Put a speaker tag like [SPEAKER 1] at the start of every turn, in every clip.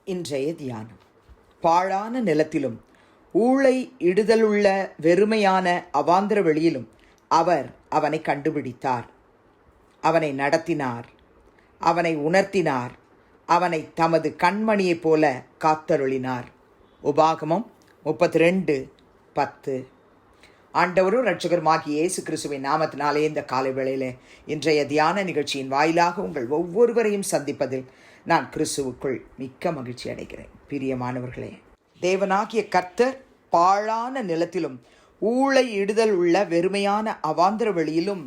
[SPEAKER 1] இன்றைய தியானம். பாழான நிலத்திலும் ஊளை இடுதலுள்ள வெறுமையான அவாந்திர வெளியிலும் அவர் அவனை கண்டுபிடித்தார். அவனை நடத்தினார், அவனை உணர்த்தினார், அவனை தமது கண்மணியைப் போல காத்தருளினார். உபாகமம் 32:10. ஆண்டவரும் இரட்சகருமாகிய இயேசு கிறிஸ்துவின் நாமத்தினாலே இந்த காலை வேளையிலே இன்றைய தியான நிகழ்ச்சியின் வாயிலாக உங்கள் ஒவ்வொருவரையும் சந்திப்பதில் நான் கிறிஸ்துவுக்குள் மிக்க மகிழ்ச்சி அடைகிறேன். பிரியமானவர்களே, தேவனாகிய கர்த்தர் பாழான நிலத்திலும் ஊளை இடுதல் உள்ள வெறுமையான அவாந்திர வெளியிலும்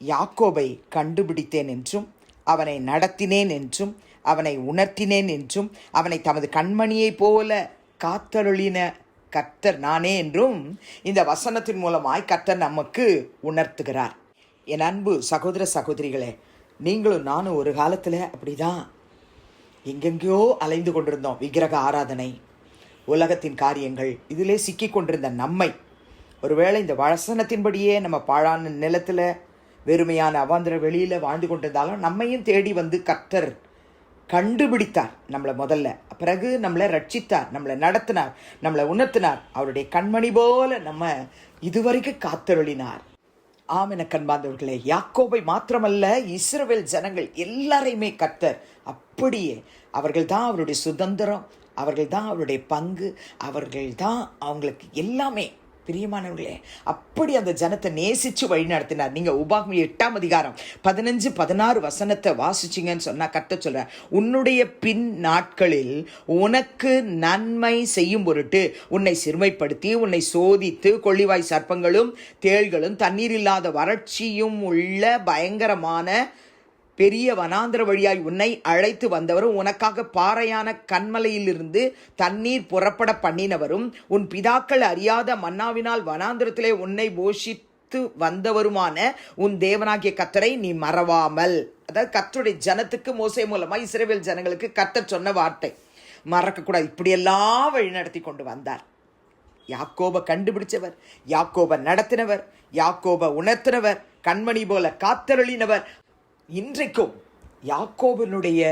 [SPEAKER 1] யாக்கோபை கண்டுபிடித்தேன் என்றும் அவனை நடத்தினேன் என்றும் அவனை உணர்த்தினேன் என்றும் அவனை தமது கண்மணியைப் போல காத்தருளின கர்த்தர் நானே என்றும் இந்த வசனத்தின் மூலமாய் கர்த்தர் நமக்கு உணர்த்துகிறார். என் அன்பு சகோதர சகோதரிகளே, நீங்களும் நானும் ஒரு காலத்தில் அப்படிதான் எங்கெங்கேயோ அலைந்து கொண்டிருந்தோம். விக்கிரக ஆராதனை, உலகத்தின் காரியங்கள், இதிலே சிக்கி கொண்டிருந்த நம்மை ஒருவேளை இந்த வசனத்தின்படியே நம்ம பாழான நிலத்தில் வெறுமையான அவாந்திர வெளியில் வாழ்ந்து கொண்டிருந்தாலும் நம்மையும் தேடி வந்து கர்த்தர் கண்டுபிடித்தார். நம்மளை முதல்ல, பிறகு நம்மளை ரட்சித்தார், நம்மளை நடத்தினார், நம்மளை உணர்த்தினார். அவருடைய கண்மணி போல நம்ம இதுவரைக்கும் காத்தருளினார். ஆம் என கண்பார்ந்தவர்களே, யாக்கோபை மாத்திரமல்ல, இஸ்ரவேல் ஜனங்கள் எல்லாரையுமே கர்த்தர் அப்படியே, அவர்கள் தான் அவருடைய சுதந்திரம், அவர்கள் தான் அவருடைய பங்கு, அவர்கள் தான் அவங்களுக்கு எல்லாமே. பிரியமானவர்களே, அப்படி அந்த ஜனத்தை நேசித்து வழி நடத்தினார். நீங்கள் உபாகமம் 8 15-16 வசனத்தை வாசிச்சிங்கன்னு சொன்னால் கர்த்தர் சொல்கிறார், உன்னுடைய பின் நாட்களில் உனக்கு நன்மை செய்யும் பொருட்டு உன்னை சிறுமைப்படுத்தி உன்னை சோதித்து கொள்ளிவாய் சர்ப்பங்களும் தேள்களும் தண்ணீர் இல்லாத வறட்சியும் உள்ள பயங்கரமான பெரிய வனாந்திர வழியாய் உன்னை அழைத்து வந்தவரும் உனக்காக பாறையான கண்மலையிலிருந்து தண்ணீர் புறப்பட பண்ணினவரும் உன் பிதாக்கள் அறியாத மன்னாவினால் வனாந்திரத்திலே உன்னை போஷித்து வந்தவருமான உன் தேவனாகிய கர்த்தரை நீ மறவாமல். அதாவது கர்த்தருடைய ஜனத்துக்கு மோசே மூலமாக இஸ்ரவேல் ஜனங்களுக்கு கர்த்தர் சொன்ன வார்த்தை, மறக்கக்கூடாது. இப்படியெல்லாம் வழி நடத்தி கொண்டு வந்தார். யாக்கோபை கண்டுபிடிச்சவர், யாக்கோபை நடத்தினவர், யாக்கோபை உணர்த்தினவர், கண்மணி போல காத்தருளினவர். இன்றைக்கும் யாக்கோபினுடைய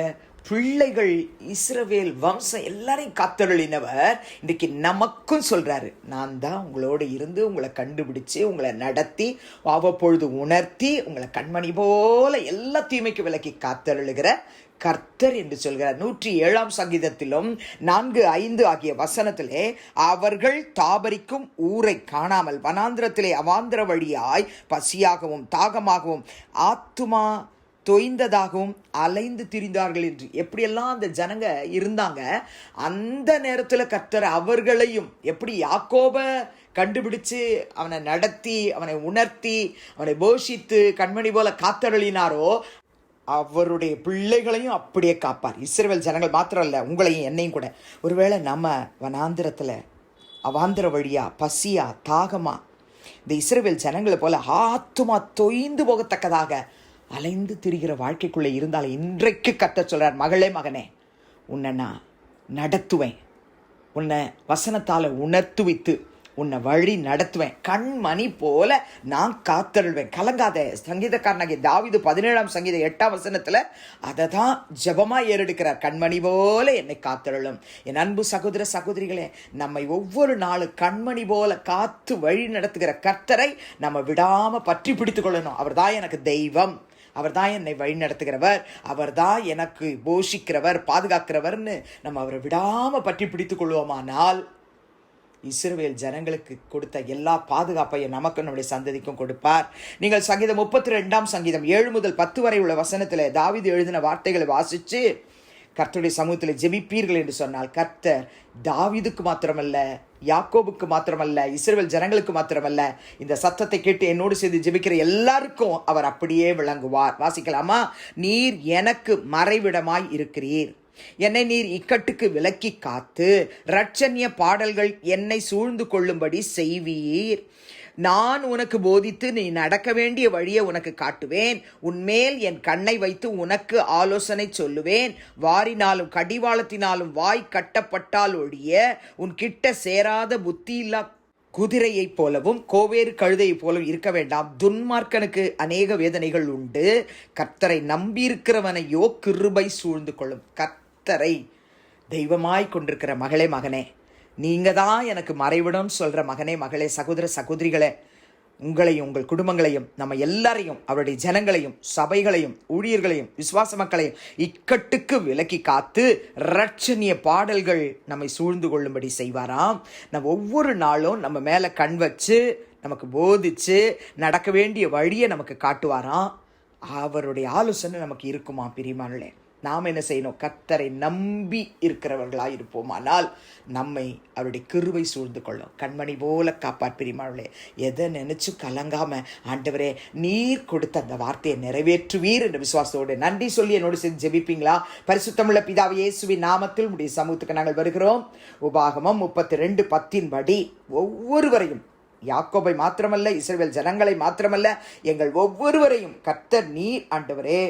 [SPEAKER 1] பிள்ளைகள், இஸ்ரவேல் வம்சம் எல்லாரையும் காத்தருளினவர் இன்றைக்கு நமக்கும் சொல்கிறாரு, நான் தான் உங்களோடு இருந்து உங்களை கண்டுபிடிச்சு உங்களை நடத்தி அவ்வப்பொழுது உணர்த்தி உங்களை கண்மணி போல எல்லா தீமைக்கு விலக்கி காத்தருளுகிற கர்த்தர் என்று சொல்கிறார். 107 சங்கீதத்திலும் 4-5 ஆகிய வசனத்திலே, அவர்கள் தாபரிக்கும் ஊரை காணாமல் வனாந்திரத்திலே அவாந்திர வழியாய் பசியாகவும் தாகமாகவும் ஆத்துமா தொய்ந்ததாகவும் அலைந்து திரிந்தார்கள் என்று எப்படியெல்லாம் அந்த ஜனங்க இருந்தாங்க. அந்த நேரத்தில் கர்த்தர் அவர்களையும் எப்படி யாக்கோபை கண்டுபிடிச்சு அவனை நடத்தி அவனை உணர்த்தி அவனை போஷித்து கண்மணி போல காத்தருளினாரோ, அவருடைய பிள்ளைகளையும் அப்படியே காப்பார். இஸ்ரவேல் ஜனங்கள் மாத்திரம் இல்லை, உங்களையும் என்னையும் கூட. ஒருவேளை நம்ம வனாந்திரத்தில் அவாந்திர வழியா பசியா தாகமா இந்த இஸ்ரவேல் ஜனங்களை போல ஆத்துமா தொய்ந்து போகத்தக்கதாக அலைந்து திரிகிற வாழ்க்கைக்குள்ளே இருந்தால் இன்றைக்கு கர்த்தர் சொல்கிறார், மகளே மகனே, உன்னை நான் நடத்துவேன், உன்னை வசனத்தால் உணர்த்துவித்து உன்னை வழி நடத்துவேன், கண்மணி போல நான் காத்தருள்வேன், கலங்காத. சங்கீதக்காரனாகிய தாவீது 17 சங்கீதம் 8 அதை தான் ஜபமாக ஏறெடுக்கிறார், கண்மணி போல என்னை காத்தருளும். என் அன்பு சகோதர சகோதரிகளே, நம்மை ஒவ்வொரு நாளும் கண்மணி போல காத்து வழி நடத்துகிற கர்த்தரை நம்ம விடாமல் பற்றி பிடித்து கொள்ளணும். அவர் தான் எனக்கு தெய்வம், அவர் தான் என்னை வழி நடத்துகிறவர், அவர் தான் எனக்கு போஷிக்கிறவர், பாதுகாக்கிறவர்னு நம்ம அவரை விடாமல் பற்றி பிடித்து கொள்வோமானால் இஸ்ரவேல் ஜனங்களுக்கு கொடுத்த எல்லா பாதுகாப்பையும் நமக்கு நம்முடைய சந்ததிக்கும் கொடுப்பார். நீங்கள் சங்கீதம் 32 7-10 வரை உள்ள வசனத்தில் தாவீது எழுதின வார்த்தைகளை வாசித்து கர்த்தருடைய சமூகத்தில் ஜெபிப்பீர்கள் என்று சொன்னால், கர்த்தர் தாவீதுக்கு மாத்திரமல்ல, யாக்கோபுக்கு மாத்திரமல்ல, இஸ்ரவேல் ஜனங்களுக்கு மாத்திரமல்ல, இந்த சத்தத்தை கேட்டு என்னோடு சேர்ந்து ஜெபிக்கிற எல்லாருக்கும் அவர் அப்படியே விளங்குவார். வாசிக்கலாமா? நீர் எனக்கு மறைவிடமாய் இருக்கிறீர், என்னை நீர் இக்கட்டுக்கு விலக்கி காத்து இரட்சண்ய பாடல்கள் என்னை சூழ்ந்து கொள்ளும்படி செய்வீர். நான் உனக்கு போதித்து நீ நடக்க வேண்டிய வழியை உனக்கு காட்டுவேன், உன்மேல் என் கண்ணை வைத்து உனக்கு ஆலோசனை சொல்லுவேன். வாரினாலும் கடிவாளத்தினாலும் வாய் கட்டப்பட்டால் ஒழிய உன் கிட்ட சேராத புத்தியில்லா குதிரையைப் போலவும் கோவேறு கழுதையைப் போலவும் இருக்க வேண்டாம். துன்மார்க்கனுக்கு அநேக வேதனைகள் உண்டு, கர்த்தரை நம்பியிருக்கிறவனையோ கிருபை சூழ்ந்து கொள்ளும். கர்த்தரை தெய்வமாய் கொண்டிருக்கிற மகளே, மகனே, நீங்கள் தான் எனக்கு மறைவிடம் சொல்கிற மகனே, மகளே, சகோதர சகோதரிகளே, உங்களையும் உங்கள் குடும்பங்களையும் நம்ம எல்லாரையும் அவருடைய ஜனங்களையும் சபைகளையும் ஊழியர்களையும் விசுவாச மக்களையும் இக்கட்டுக்கு விலக்கி காத்து இரட்சணிய பாடல்கள் நம்மை சூழ்ந்து கொள்ளும்படி செய்வாராம். நம்ம ஒவ்வொரு நாளும் நம்ம மேலே கண் வச்சு நமக்கு போதிச்சு நடக்க வேண்டிய வழியை நமக்கு காட்டுவாராம். அவருடைய ஆலோசனை நமக்கு இருக்குமா பிரியமானே? நாம் என்ன செய்யணும்? கர்த்தரை நம்பி இருக்கிறவர்களாக இருப்போமானால் நம்மை அவருடைய கிருபை சூழ்ந்து கொள்ளும். கண்மணி போல காப்பார் பிரியமானே. எதை நினைச்சு கலங்காம, ஆண்டவரே நீர் கொடுத்த அந்த வார்த்தையை நிறைவேற்றுவீர் என்ற விசுவாசத்தோடு நன்றி சொல்லி என்னோடு சேர்ந்து ஜெபிப்பீங்களா? பரிசுத்தமுள்ள பிதாவே, இயேசுவின் நாமத்தில் உடைய சமூகத்துக்கு நாங்கள் வருகிறோம். உபாகமம் 32:10 படி ஒவ்வொருவரையும், யாக்கோபை மாத்திரமல்ல, இஸ்ரவேல் ஜனங்களை மாத்திரமல்ல, எங்கள் ஒவ்வொருவரையும் கர்த்தர் நீர் ஆண்டவரே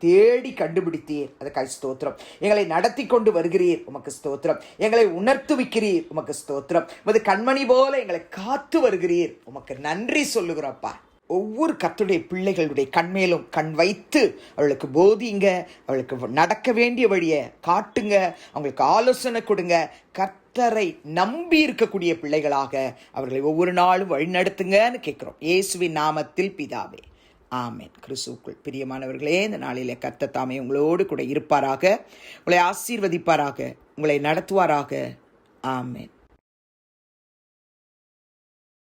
[SPEAKER 1] தேடி கண்டுபிடித்தீர், அதுக்காக ஸ்தோத்திரம். எங்களை நடத்தி கொண்டு வருகிறீர், உமக்கு ஸ்தோத்திரம். எங்களை உணர்த்துவிக்கிறீர், உமக்கு ஸ்தோத்திரம். உமது கண்மணி போல எங்களை காத்து வருகிறீர், உமக்கு நன்றி சொல்லுகிறப்பா. ஒவ்வொரு கர்த்தருடைய பிள்ளைகளுடைய கண்மேலும் கண் வைத்து அவளுக்கு போதிங்க, அவளுக்கு நடக்க வேண்டிய வழியை காட்டுங்க, அவங்களுக்கு ஆலோசனை கொடுங்க. கர்த்தரை நம்பி இருக்கக்கூடிய பிள்ளைகளாக அவர்களை ஒவ்வொரு நாளும் வழிநடத்துங்கன்னு கேட்குறோம். இயேசுவின் நாமத்தில் பிதாவே, ஆமென். கிறிஸ்துவுக்குள் பிரியமானவர்களே, இந்த நாளிலே கர்த்தர் தாமே உங்களோடு கூட இருப்பாராக, உங்களை ஆசீர்வதிப்பாராக, உங்களை நடத்துவாராக. ஆமென்.